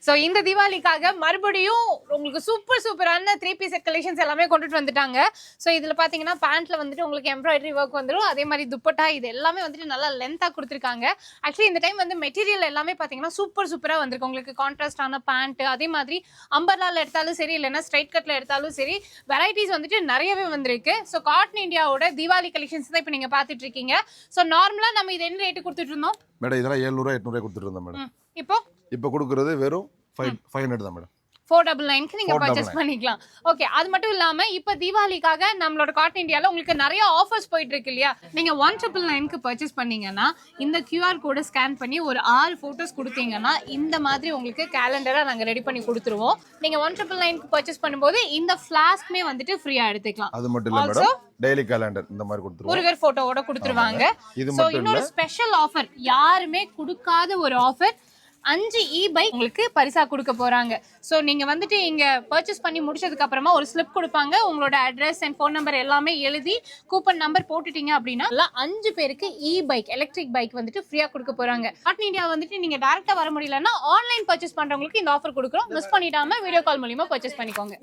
So இந்த தீபாவளிக்காக மறுபடியும் உங்களுக்கு சூப்பரான 3 பீஸ் செட் கலெக்ஷன்ஸ் எல்லாமே கொண்டுட்டு வந்துட்டாங்க. சோ இதுல பாத்தீங்கன்னா பேண்ட்ல வந்துட்டு உங்களுக்கு எம்ப்ராய்டரி ஒர்க் வந்துரும். அதே மாதிரி துப்பட்டா இது எல்லாமே வந்துட்டு நல்லா லென்த்தா கொடுத்திருக்காங்க. ஆக்சுவலி இந்த டைம் வந்து மெட்டீரியல் எல்லாமே பாத்தீங்கன்னா சூப்பரா வந்திருக்கு. உங்களுக்கு கான்ட்ராஸ்டான பேண்ட், அதே மாதிரி அம்பர்லால எடுத்தாலும் சரி, இல்லைன்னா ஸ்ட்ரைட் கட்ல எடுத்தாலும் சரி, வெரைட்டிஸ் வந்துட்டு நிறையவே வந்திருக்கு. சோ காட்டன் இந்தியாவோட தீபாவளி கலெக்ஷன்ஸ் தான் இப்போ நீங்க பாத்துட்டு இருக்கீங்க. சோ நார்மலா நம்ம இது என்ன ரேட்டு கொடுத்துட்டு இருந்தோம் மேடம்? இதெல்லாம் 700 800 கொடுத்துட்டு இருந்தோம் மேடம். இப்போ கொடுக்கறது வெறும் 500 தான் மேடம். 499க்கு நீங்க பர்ச்சேஸ் பண்ணிக்கலாம். ஓகே, அது மட்டும் இல்லாம இப்ப தீபாவளிக்காக நம்மளோட காட்டன் இந்தியால உங்களுக்கு நிறைய ஆஃபர்ஸ் போயிட்டு இருக்கு இல்லையா? நீங்க 1999க்கு பர்ச்சேஸ் பண்ணீங்கன்னா இந்த QR கோட ஸ்கேன் பண்ணி ஒரு 6 போட்டோஸ் கொடுத்தீங்கன்னா இந்த மாதிரி உங்களுக்கு கேலண்டரா நாங்க ரெடி பண்ணி கொடுத்துருவோம். நீங்க 1999க்கு பர்ச்சேஸ் பண்ணும்போது இந்த ஃபிளாஸ்க்மே வந்துட்டு ஃப்ரீயா எடுத்துக்கலாம். அது மட்டும் இல்ல மேடம், டெய்லி கேலண்டர் இந்த மாதிரி கொடுத்துருவோம். ஒருவர் போட்டோவோட கொடுத்துருவாங்க. சோ இன்னொரு ஸ்பெஷல் ஆஃபர், யாருமே கொடுக்காத ஒரு ஆஃபர், 5 e-bike உங்களுக்கு பரிசா கொடுக்க போறாங்க. சோ நீங்க வந்துட்டு இங்க பர்ச்சேஸ் பண்ணி முடிச்சதுக்கு அப்புறமா ஒரு ஸ்லிப் கொடுப்பாங்க. உங்களோட அட்ரஸ் அண்ட் ஃபோன் நம்பர் எல்லாமே எழுதி கூப்பன் நம்பர் போட்டுட்டீங்க அப்படின்னா 5 பேருக்கு e-bike எலக்ட்ரிக் பைக் வந்துட்டு ஃப்ரீயா கொடுக்க போறாங்க. காட்டன் இந்தியா வந்துட்டு நீங்க டைரக்டா வர முடியலன்னா ஆன்லைன் பர்ச்சேஸ் பண்றவங்களுக்கு இந்த ஆஃபர் கொடுக்குறோம். மிஸ் பண்ணிடாம வீடியோ கால் மூலமா பர்ச்சேஸ் பண்ணிக்கோங்க.